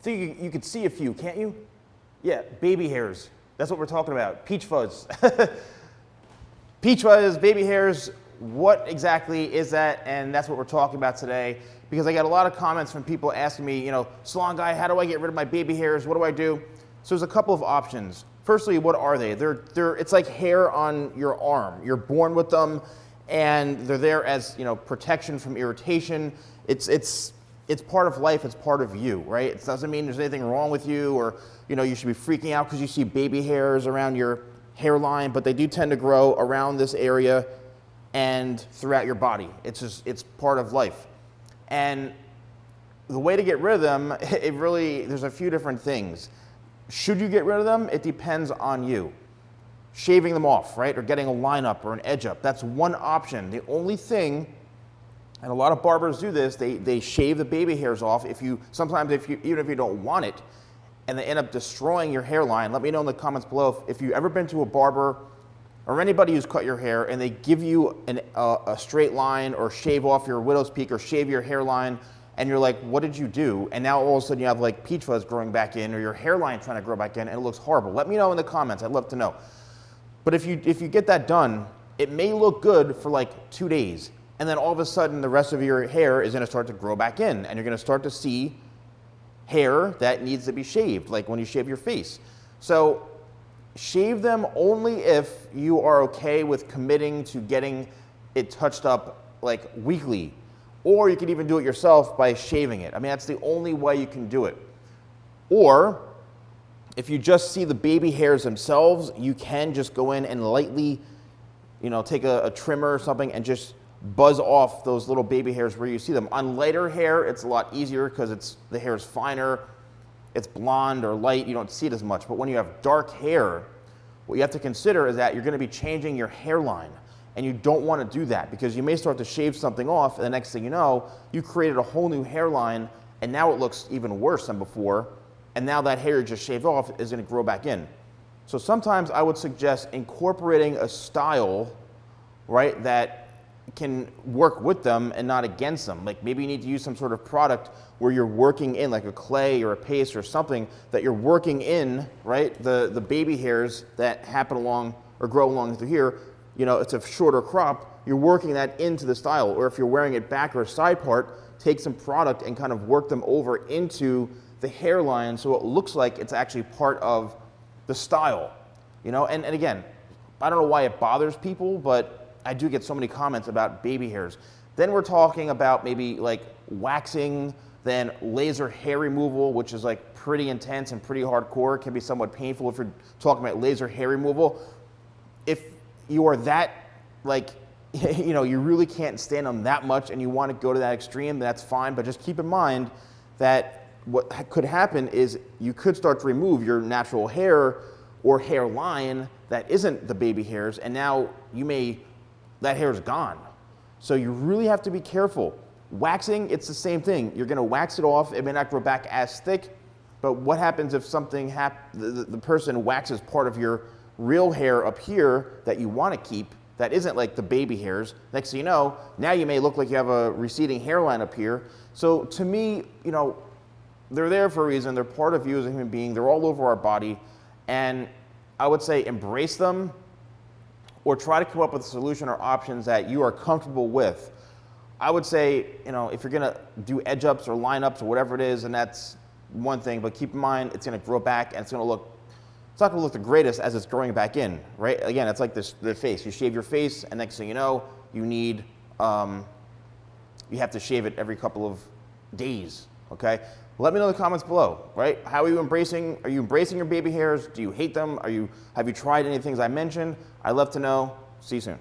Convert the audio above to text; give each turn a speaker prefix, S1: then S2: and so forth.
S1: think you could see a few, can't you? Yeah, baby hairs. That's what we're talking about. Peach fuzz. Peach fuzz, baby hairs. What exactly is that? And that's what we're talking about today, because I got a lot of comments from people asking me, you know, Salon Guy, how do I get rid of my baby hairs? What do I do? So there's a couple of options. Firstly, what are they? It's like hair on your arm. You're born with them, and they're there as, you know, protection from irritation. It's part of life. It's part of you, right? It doesn't mean there's anything wrong with you, or, you know, you should be freaking out because you see baby hairs around your hairline, but they do tend to grow around this area and throughout your body. It's part of life. And the way to get rid of them, there's a few different things. Should you get rid of them? It depends on you. Shaving them off, right? Or getting a line up or an edge up. That's one option. The only thing, and a lot of barbers do this, they shave the baby hairs off. Sometimes even if you don't want it, and they end up destroying your hairline. Let me know in the comments below if you've ever been to a barber or anybody who's cut your hair and they give you a straight line or shave off your widow's peak or shave your hairline, and you're like, what did you do? And now all of a sudden you have like peach fuzz growing back in, or your hairline trying to grow back in, and it looks horrible. Let me know in the comments. I'd love to know. But if you get that done, it may look good for like 2 days, and then all of a sudden the rest of your hair is going to start to grow back in, and you're going to start to see hair that needs to be shaved, like when you shave your face. So shave them only if you are okay with committing to getting it touched up like weekly. Or you can even do it yourself by shaving it. I mean, that's the only way you can do it. Or if you just see the baby hairs themselves, you can just go in and lightly, you know, take a trimmer or something and just buzz off those little baby hairs where you see them. On lighter hair, it's a lot easier because the hair is finer, it's blonde or light, you don't see it as much. But when you have dark hair, what you have to consider is that you're going to be changing your hairline, and you don't want to do that because you may start to shave something off, and the next thing you know, you created a whole new hairline, and now it looks even worse than before, and now that hair you just shaved off is going to grow back in. So sometimes I would suggest incorporating a style, right, that can work with them and not against them. Like maybe you need to use some sort of product where you're working in, like a clay or a paste or something that you're working in, right? The baby hairs that happen along or grow along through here, you know, it's a shorter crop, you're working that into the style. Or if you're wearing it back or a side part, take some product and kind of work them over into the hairline so it looks like it's actually part of the style, you know? And again, I don't know why it bothers people, but I do get so many comments about baby hairs. Then we're talking about maybe like waxing, then laser hair removal, which is like pretty intense and pretty hardcore. It can be somewhat painful if you're talking about laser hair removal. If you are that, like, you know, you really can't stand them that much and you want to go to that extreme, that's fine. But just keep in mind that what could happen is you could start to remove your natural hair or hairline that isn't the baby hairs, and now that hair is gone. So you really have to be careful. Waxing, it's the same thing. You're gonna wax it off. It may not grow back as thick, but what happens if something the person waxes part of your real hair up here that you wanna keep that isn't like the baby hairs? Next thing you know, now you may look like you have a receding hairline up here. So to me, you know, they're there for a reason. They're part of you as a human being. They're all over our body. And I would say embrace them, or try to come up with a solution or options that you are comfortable with. I would say, you know, if you're gonna do edge ups or line ups or whatever it is, and that's one thing, but keep in mind it's gonna grow back and it's not gonna look the greatest as it's growing back in, right? Again, it's like the face. You shave your face, and next thing you know, you have to shave it every couple of days, okay? Let me know in the comments below, right? How are you embracing your baby hairs? Do you hate them? Have you tried any things I mentioned? I'd love to know. See you soon.